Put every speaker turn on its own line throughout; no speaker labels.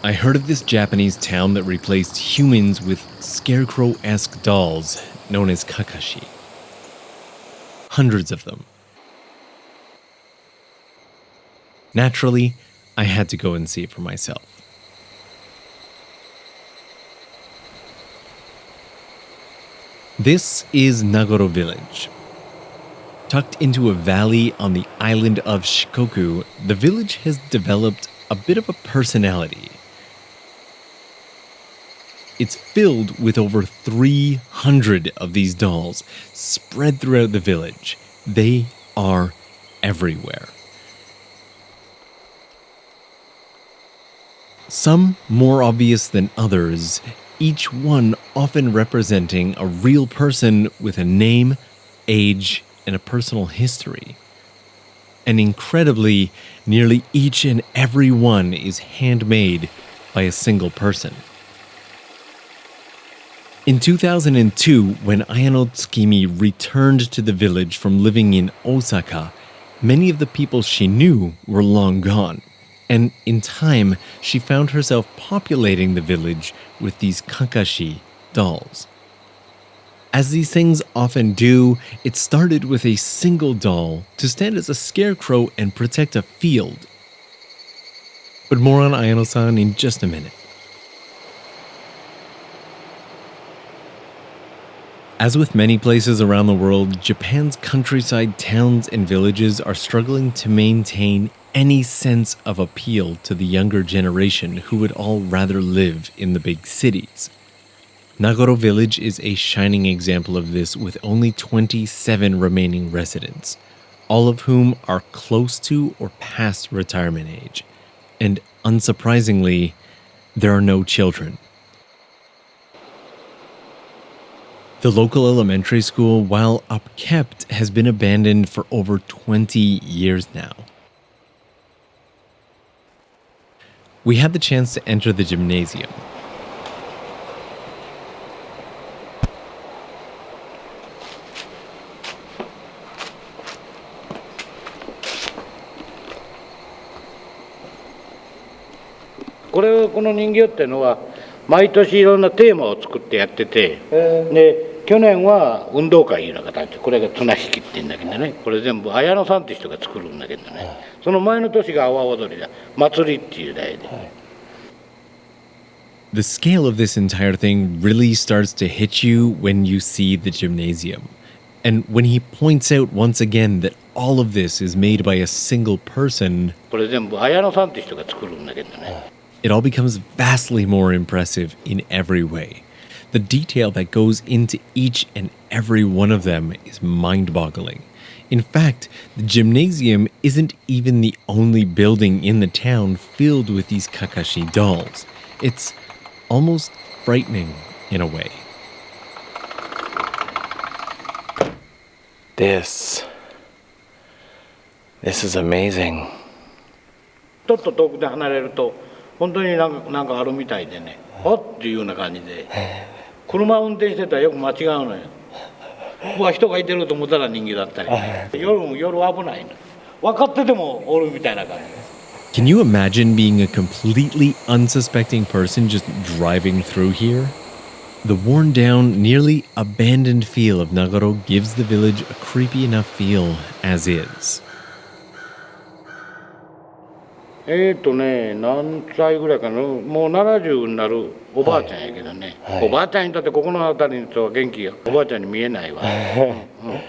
I heard of this Japanese town that replaced humans with scarecrow-esque dolls known as kakashi. Hundreds of them. Naturally, I had to go and see it for myself. This is Nagoro Village. Tucked into a valley on the island of Shikoku, the village has developed a bit of a personality. It's filled with over 300 of these dolls spread throughout the village. They are everywhere. Some more obvious than others, each one often representing a real person with a name, age, and a personal history. And incredibly, nearly each and every one is handmade by a single person. In 2002, when Ayano Tsukimi returned to the village from living in Osaka, many of the people she knew were long gone. And in time, she found herself populating the village with these kakashi dolls. As these things often do, it started with a single doll to stand as a scarecrow and protect a field. But more on Ayano-san in just a minute. As with many places around the world, Japan's countryside towns and villages are struggling to maintain any sense of appeal to the younger generation who would all rather live in the big cities. Nagoro Village is a shining example of this, with only 27 remaining residents, all of whom are close to or past retirement age. And unsurprisingly, there are no children. The local elementary school, while upkept, has been abandoned for over 20 years now. We had the chance to enter the gymnasium.
この人形っていうのは毎年いろんなテーマを作ってやってて、で去年は運動会いうような形、これが綱引きって言うんだけどね、これ全部綾野さんって人が作るんだけどね、その前の年が阿波踊りだ、祭りっていう題で。
The scale of this entire thing really starts to hit you when you see the gymnasium. And when he points out once again that all of this is made by a single person,
これ全部綾野さんって人が作るんだけどね。
it all becomes vastly more impressive in every way. The detail that goes into each and every one of them is mind-boggling. In fact, the gymnasium isn't even the only building in the town filled with these kakashi dolls. It's almost frightening in a way.
This is amazing.
ちょっと遠くで離れると本当になんかあるみたいでね、あっていうような感じで、車運転してたらよく間違うのよ。うわ、人がいてると思ったら人形だったり、夜危ないの。分かっててもおるみたいな感じ。
Can you imagine being a completely unsuspecting person just driving through here? The worn down, nearly abandoned feel of Nagoro gives the village a creepy enough feel as is.
何歳ぐらいかな、もう70になるおばあちゃんやけどね、おばあちゃんにとってここの辺りの人は元気よ。おばあちゃんに見えないわ、今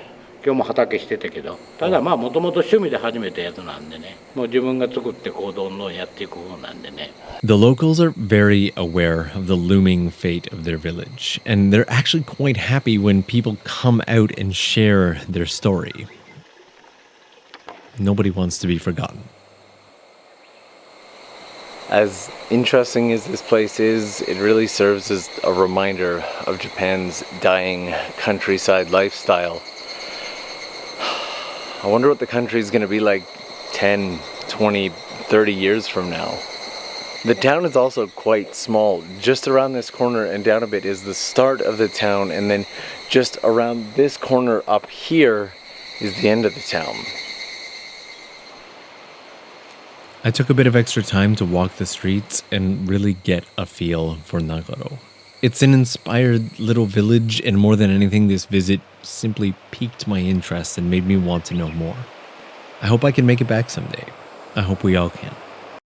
日も畑してたけど、ただまあもともと趣味で始めたやつなんでね、もう自分が作って行動のやっていく方なんでね。
The locals are very aware of the looming fate of their village, and they're actually quite happy when people come out and share their story. Nobody wants to be forgotten.
As interesting as this place is, it really serves as a reminder of Japan's dying countryside lifestyle. I wonder what the country is going to be like 10, 20, 30 years from now. The town is also quite small. Just around this corner and down a bit is the start of the town, and then just around this corner up here is the end of the town.
I took a bit of extra time to walk the streets and really get a feel for Nagoro. It's an inspired little village, and more than anything, this visit simply piqued my interest and made me want to know more. I hope I can make it back someday. I hope we all can.